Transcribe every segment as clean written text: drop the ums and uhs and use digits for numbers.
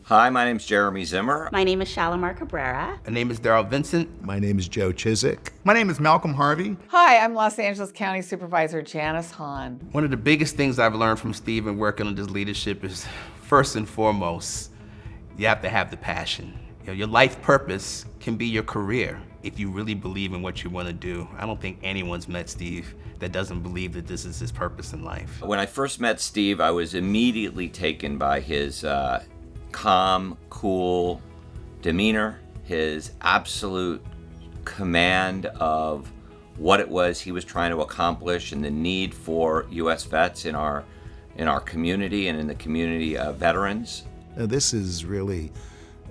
Hi, my name's Jeremy Zimmer. My name is Shalimar Cabrera. My name is Darryl Vincent. My name is Joe Czyzyk. My name is Malcolm Harvey. Hi, I'm Los Angeles County Supervisor Janice Hahn. One of the biggest things I've learned from Steve and working on his leadership is, first and foremost, you have to have the passion. Your life purpose can be your career if you really believe in what you want to do. I don't think anyone's met Steve that doesn't believe that this is his purpose in life. When I first met Steve, I was immediately taken by his calm, cool demeanor, his absolute command of what it was he was trying to accomplish and the need for U.S. vets in our community and in the community of veterans. This is really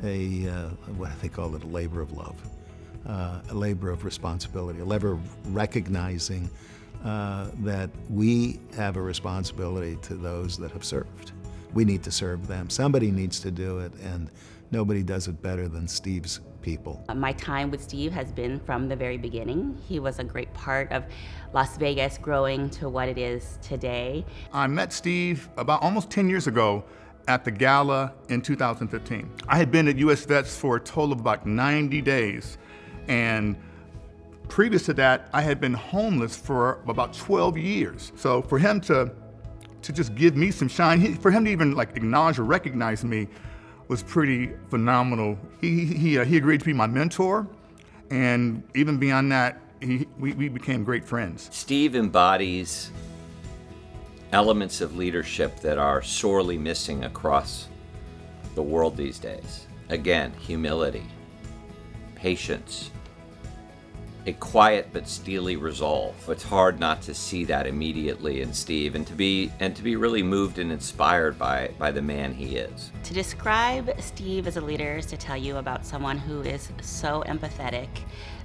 what they call it, a labor of love, a labor of responsibility, a labor of recognizing that we have a responsibility to those that have served. We need to serve them. Somebody needs to do it, and nobody does it better than Steve's people. My time with Steve has been from the very beginning. He was a great part of Las Vegas growing to what it is today. I met Steve about almost 10 years ago at the gala in 2015. I had been at U.S. Vets for a total of about 90 days, and previous to that, I had been homeless for about 12 years. So for him to just give me some shine, for him to even like acknowledge or recognize me was pretty phenomenal. He agreed to be my mentor, and even beyond that, we became great friends. Steve embodies elements of leadership that are sorely missing across the world these days. Again, humility, patience, a quiet but steely resolve. It's hard not to see that immediately in Steve and to be really moved and inspired by the man he is. To describe Steve as a leader is to tell you about someone who is so empathetic,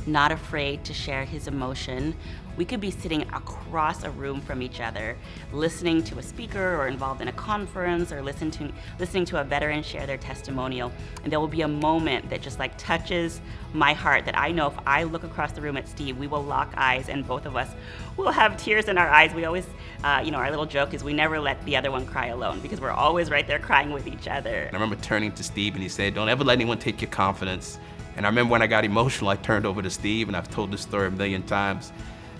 not afraid to share his emotion. We could be sitting across a room from each other, listening to a speaker or involved in a conference or listening to a veteran share their testimonial, and there will be a moment that just like touches my heart that I know if I look across the room at Steve, we will lock eyes and both of us will have tears in our eyes. We always, our little joke is we never let the other one cry alone because we're always right there crying with each other. I remember turning to Steve and he said, "Don't ever let anyone take your confidence." And I remember when I got emotional, I turned over to Steve, and I've told this story a million times,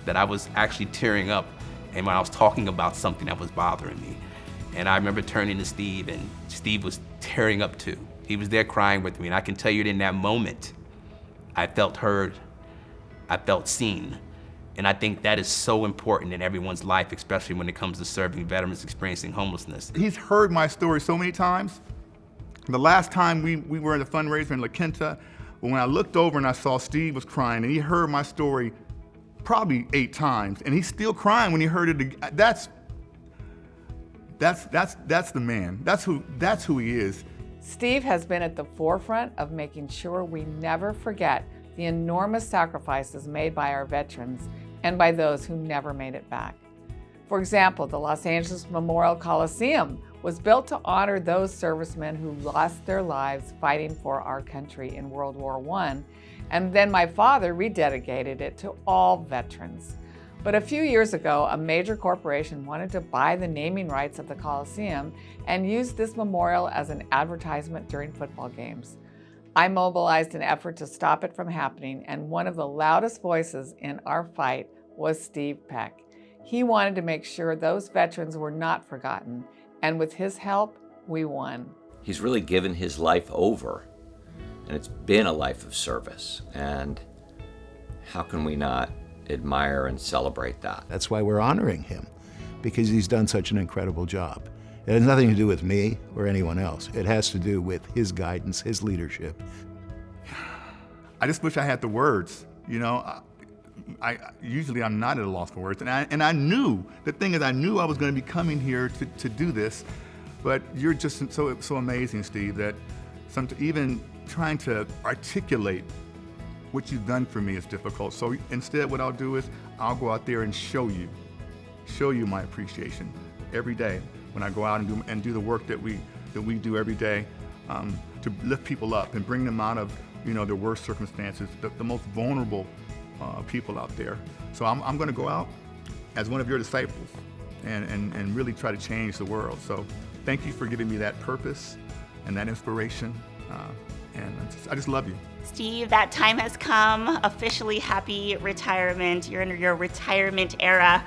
that I was actually tearing up and when I was talking about something that was bothering me. And I remember turning to Steve, and Steve was tearing up too. He was there crying with me, and I can tell you that in that moment, I felt heard, I felt seen. And I think that is so important in everyone's life, especially when it comes to serving veterans experiencing homelessness. He's heard my story so many times. The last time we were at a fundraiser in La Quinta, when I looked over and I saw Steve was crying, and he heard my story probably 8 times, and he's still crying when he heard it again. That's the man. That's who he is. Steve has been at the forefront of making sure we never forget the enormous sacrifices made by our veterans and by those who never made it back. For example, the Los Angeles Memorial Coliseum was built to honor those servicemen who lost their lives fighting for our country in World War I, and then my father rededicated it to all veterans. But a few years ago, a major corporation wanted to buy the naming rights of the Coliseum and use this memorial as an advertisement during football games. I mobilized an effort to stop it from happening, and one of the loudest voices in our fight was Steve Peck. He wanted to make sure those veterans were not forgotten, and with his help, we won. He's really given his life over, and it's been a life of service. And how can we not admire and celebrate that? That's why we're honoring him, because he's done such an incredible job. It has nothing to do with me or anyone else. It has to do with his guidance, his leadership. I just wish I had the words, Usually I'm not at a loss for words, and I knew, the thing is I knew I was going to be coming here to do this, but you're just so amazing, Steve, that even trying to articulate what you've done for me is difficult. So instead what I'll do is I'll go out there and show you my appreciation every day when I go out and do the work that we do every day to lift people up and bring them out of their worst circumstances, the most vulnerable people out there. So I'm going to go out as one of your disciples and really try to change the world. So thank you for giving me that purpose and that inspiration. And I just love you. Steve, that time has come. Officially happy retirement. You're in your retirement era,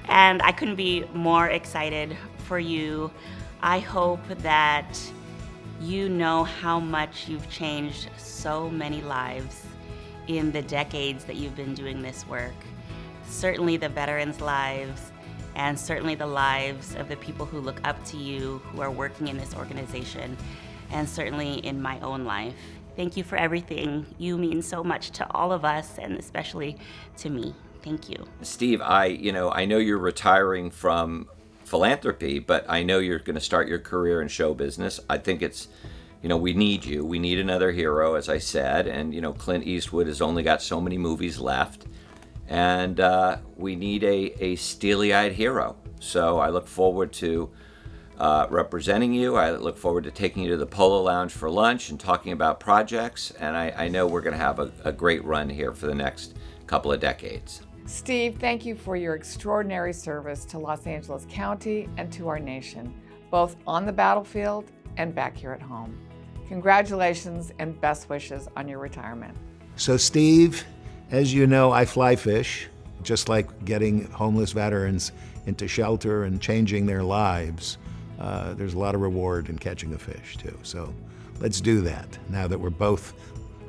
and I couldn't be more excited for you. I hope that you know how much you've changed so many lives in the decades that you've been doing this work. Certainly the veterans' lives, and certainly the lives of the people who look up to you, who are working in this organization, and certainly in my own life. Thank you for everything. You mean so much to all of us, and especially to me. Thank you. Steve, I know you're retiring from philanthropy, but I know you're going to start your career in show business. I think it's, we need you. We need another hero, as I said, and, Clint Eastwood has only got so many movies left, and we need a steely-eyed hero. So I look forward to representing you. I look forward to taking you to the Polo Lounge for lunch and talking about projects, and I know we're going to have a great run here for the next couple of decades. Steve, thank you for your extraordinary service to Los Angeles County and to our nation, both on the battlefield and back here at home. Congratulations and best wishes on your retirement. So Steve, as you know, I fly fish, just like getting homeless veterans into shelter and changing their lives. There's a lot of reward in catching a fish too. So let's do that now that we're both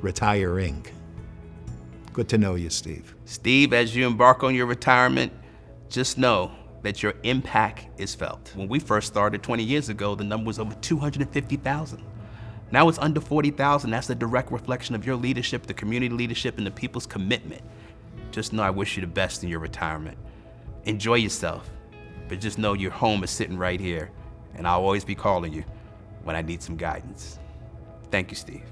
retiring. Good to know you, Steve. Steve, as you embark on your retirement, just know that your impact is felt. When we first started 20 years ago, the number was over 250,000. Now it's under 40,000. That's a direct reflection of your leadership, the community leadership, and the people's commitment. Just know I wish you the best in your retirement. Enjoy yourself, but just know your home is sitting right here, and I'll always be calling you when I need some guidance. Thank you, Steve.